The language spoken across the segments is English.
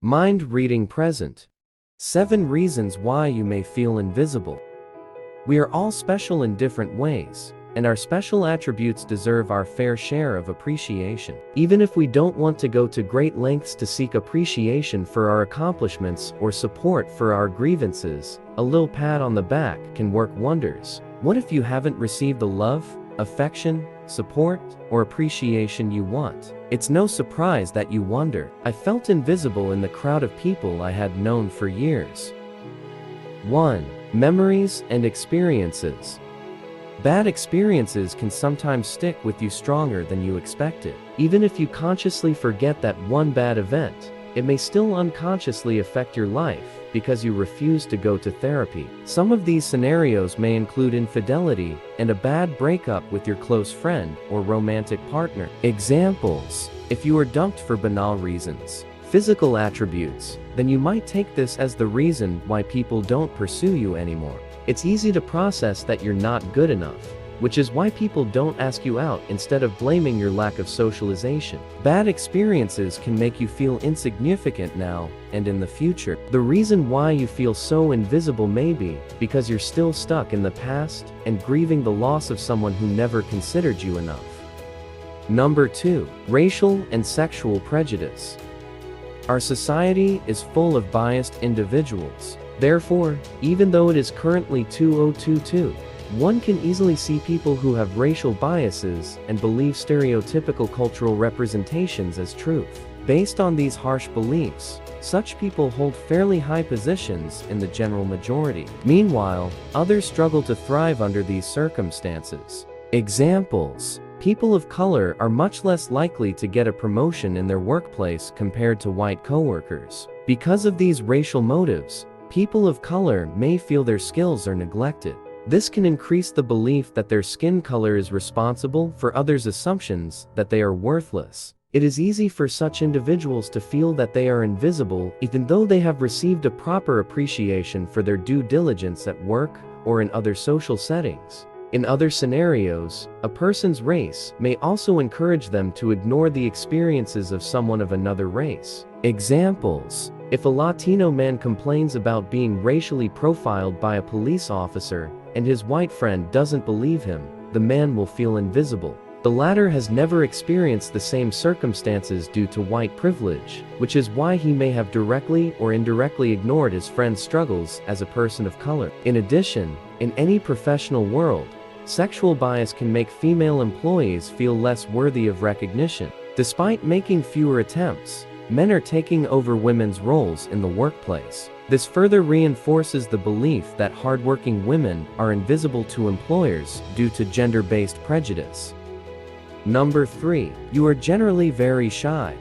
Mind reading present. 7 reasons why you may feel invisible. We are all special in different ways, and our special attributes deserve our fair share of appreciation. Even if we don't want to go to great lengths to seek appreciation for our accomplishments or support for our grievances, a little pat on the back can work wonders. What if you haven't received the love, affection, support, or appreciation you want? It's no surprise that you wonder. I felt invisible in the crowd of people I had known for years. 1. Memories and experiences. Bad experiences can sometimes stick with you stronger than you expected. Even if you consciously forget that one bad event, it may still unconsciously affect your life because you refuse to go to therapy. Some of these scenarios may include infidelity and a bad breakup with your close friend or romantic partner. Examples: if you were dumped for banal reasons, physical attributes, then you might take this as the reason why people don't pursue you anymore. It's easy to process that you're not good enough, which is why people don't ask you out instead of blaming your lack of socialization. Bad experiences can make you feel insignificant now and in the future. The reason why you feel so invisible may be because you're still stuck in the past and grieving the loss of someone who never considered you enough. Number 2. Racial and sexual prejudice. Our society is full of biased individuals. Therefore, even though it is currently 2022, one can easily see people who have racial biases and believe stereotypical cultural representations as truth. Based on these harsh beliefs, such people hold fairly high positions in the general majority. Meanwhile, others struggle to thrive under these circumstances. Examples: people of color are much less likely to get a promotion in their workplace compared to white coworkers. Because of these racial motives, people of color may feel their skills are neglected. This can increase the belief that their skin color is responsible for others' assumptions that they are worthless. It is easy for such individuals to feel that they are invisible even though they have received a proper appreciation for their due diligence at work or in other social settings. In other scenarios, a person's race may also encourage them to ignore the experiences of someone of another race. Examples: if a Latino man complains about being racially profiled by a police officer, and his white friend doesn't believe him, the man will feel invisible. The latter has never experienced the same circumstances due to white privilege, which is why he may have directly or indirectly ignored his friend's struggles as a person of color. In addition, in any professional world, sexual bias can make female employees feel less worthy of recognition. Despite making fewer attempts, men are taking over women's roles in the workplace. This further reinforces the belief that hardworking women are invisible to employers due to gender-based prejudice. Number 3. You are generally very shy.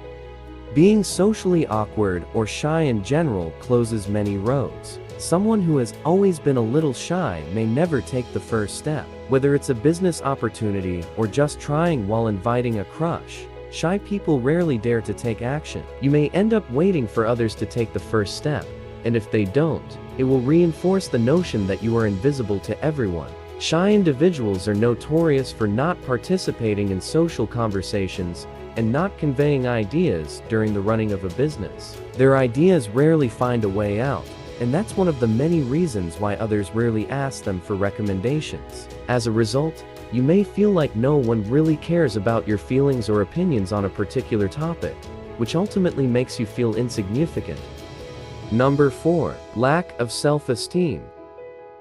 Being socially awkward or shy in general closes many roads. Someone who has always been a little shy may never take the first step. Whether it's a business opportunity or just trying while inviting a crush, shy people rarely dare to take action. You may end up waiting for others to take the first step, and if they don't, it will reinforce the notion that you are invisible to everyone. Shy individuals are notorious for not participating in social conversations and not conveying ideas during the running of a business. Their ideas rarely find a way out, and that's one of the many reasons why others rarely ask them for recommendations. As a result, you may feel like no one really cares about your feelings or opinions on a particular topic, which ultimately makes you feel insignificant. Number 4. Lack of self-esteem.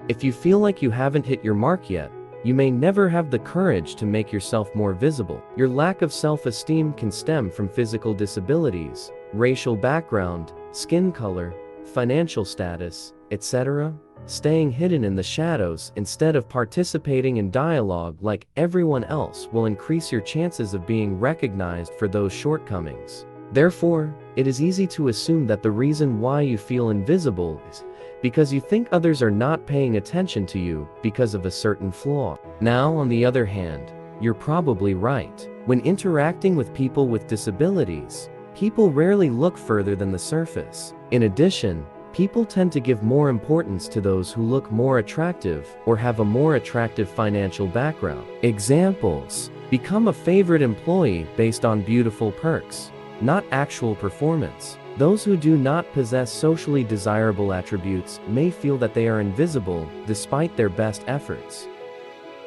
If you feel like you haven't hit your mark yet, you may never have the courage to make yourself more visible. Your lack of self-esteem can stem from physical disabilities, racial background, skin color, financial status, etc. Staying hidden in the shadows instead of participating in dialogue like everyone else will increase your chances of being recognized for those shortcomings. Therefore, it is easy to assume that the reason why you feel invisible is because you think others are not paying attention to you because of a certain flaw. Now, on the other hand, you're probably right. When interacting with people with disabilities, people rarely look further than the surface. In addition, people tend to give more importance to those who look more attractive or have a more attractive financial background. Examples: become a favorite employee based on beautiful perks, not actual performance. Those who do not possess socially desirable attributes may feel that they are invisible despite their best efforts.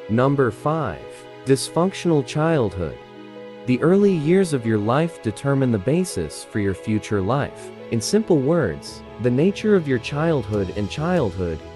Number 5. Dysfunctional childhood. The early years of your life determine the basis for your future life. In simple words, the nature of your childhood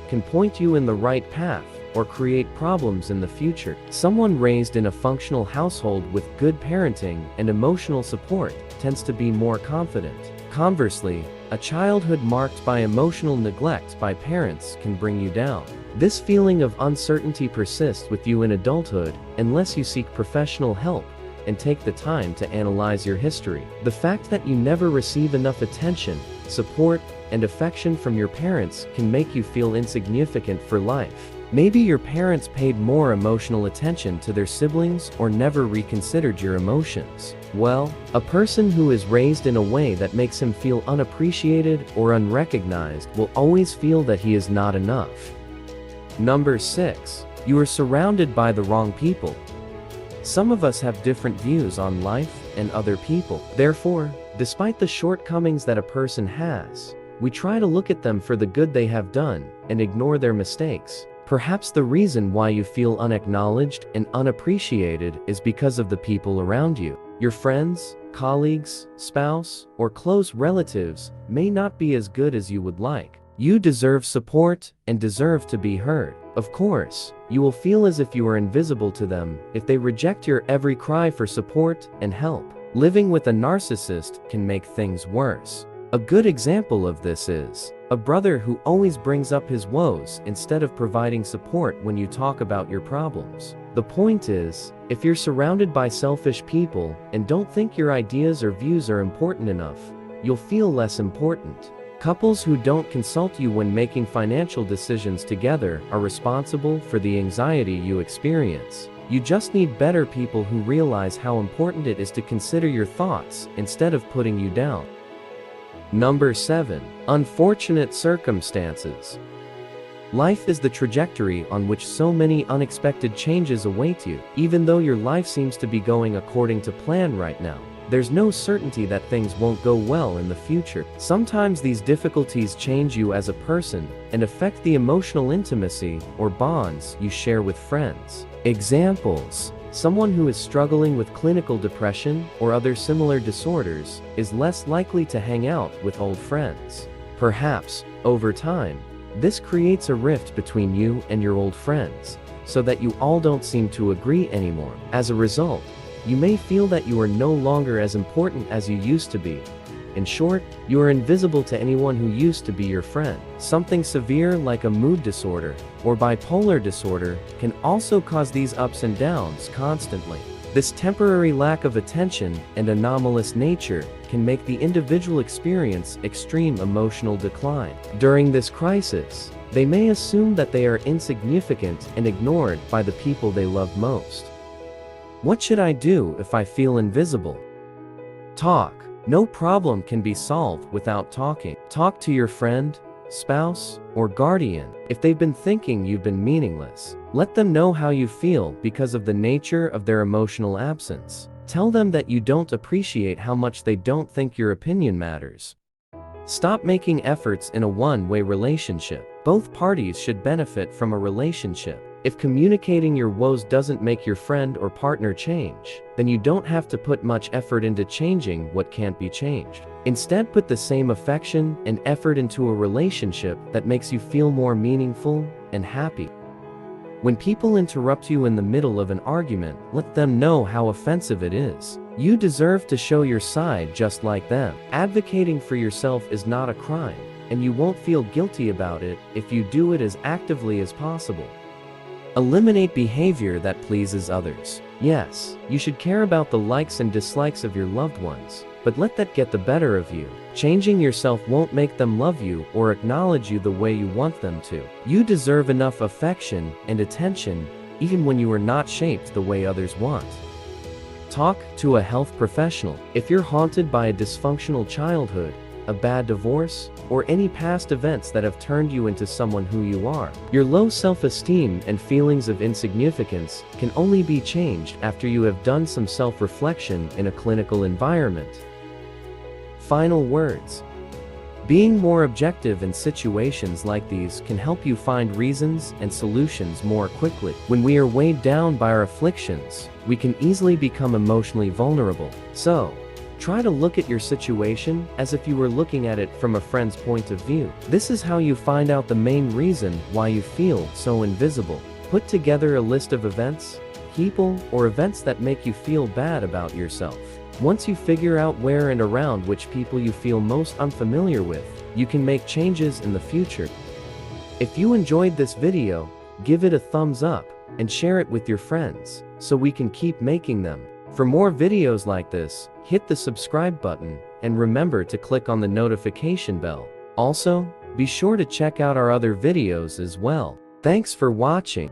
can point you in the right path or create problems in the future. Someone raised in a functional household with good parenting and emotional support tends to be more confident. Conversely, a childhood marked by emotional neglect by parents can bring you down. This feeling of uncertainty persists with you in adulthood unless you seek professional help and take the time to analyze your history. The fact that you never receive enough attention, support, and affection from your parents can make you feel insignificant for life. Maybe your parents paid more emotional attention to their siblings or never reconsidered your emotions. Well, a person who is raised in a way that makes him feel unappreciated or unrecognized will always feel that he is not enough. Number 6. You are surrounded by the wrong people. Some of us have different views on life and other people. Therefore, despite the shortcomings that a person has, we try to look at them for the good they have done and ignore their mistakes. Perhaps the reason why you feel unacknowledged and unappreciated is because of the people around you. Your friends, colleagues, spouse, or close relatives may not be as good as you would like. You deserve support and deserve to be heard. Of course, you will feel as if you are invisible to them if they reject your every cry for support and help. Living with a narcissist can make things worse. A good example of this is a brother who always brings up his woes instead of providing support when you talk about your problems. The point is, if you're surrounded by selfish people and don't think your ideas or views are important enough, you'll feel less important. Couples who don't consult you when making financial decisions together are responsible for the anxiety you experience. You just need better people who realize how important it is to consider your thoughts instead of putting you down. Number 7. Unfortunate circumstances. Life is the trajectory on which so many unexpected changes await you. Even though your life seems to be going according to plan right now, there's no certainty that things won't go well in the future. Sometimes these difficulties change you as a person and affect the emotional intimacy or bonds you share with friends. Examples: someone who is struggling with clinical depression or other similar disorders is less likely to hang out with old friends. Perhaps, over time, this creates a rift between you and your old friends, so that you all don't seem to agree anymore. As a result, you may feel that you are no longer as important as you used to be. In short, you are invisible to anyone who used to be your friend. Something severe like a mood disorder or bipolar disorder can also cause these ups and downs constantly. This temporary lack of attention and anomalous nature can make the individual experience extreme emotional decline. During this crisis, they may assume that they are insignificant and ignored by the people they love most. What should I do if I feel invisible? Talk. No problem can be solved without talking. Talk to your friend, spouse, or guardian. If they've been thinking you've been meaningless, let them know how you feel because of the nature of their emotional absence. Tell them that you don't appreciate how much they don't think your opinion matters. Stop making efforts in a one-way relationship. Both parties should benefit from a relationship. If communicating your woes doesn't make your friend or partner change, then you don't have to put much effort into changing what can't be changed. Instead, put the same affection and effort into a relationship that makes you feel more meaningful and happy. When people interrupt you in the middle of an argument, let them know how offensive it is. You deserve to show your side just like them. Advocating for yourself is not a crime, and you won't feel guilty about it if you do it as actively as possible. Eliminate behavior that pleases others. Yes, you should care about the likes and dislikes of your loved ones, but let that get the better of you. Changing yourself won't make them love you or acknowledge you the way you want them to. You deserve enough affection and attention, even when you are not shaped the way others want. Talk to a health professional. If you're haunted by a dysfunctional childhood, a bad divorce, or any past events that have turned you into someone who you are, your low self-esteem and feelings of insignificance can only be changed after you have done some self-reflection in a clinical environment. Final words. Being more objective in situations like these can help you find reasons and solutions more quickly. When we are weighed down by our afflictions, we can easily become emotionally vulnerable. So, try to look at your situation as if you were looking at it from a friend's point of view. This is how you find out the main reason why you feel so invisible. Put together a list of events, people, or events that make you feel bad about yourself. Once you figure out where and around which people you feel most unfamiliar with, you can make changes in the future. If you enjoyed this video, give it a thumbs up and share it with your friends so we can keep making them. For more videos like this, hit the subscribe button and remember to click on the notification bell. Also, be sure to check out our other videos as well. Thanks for watching.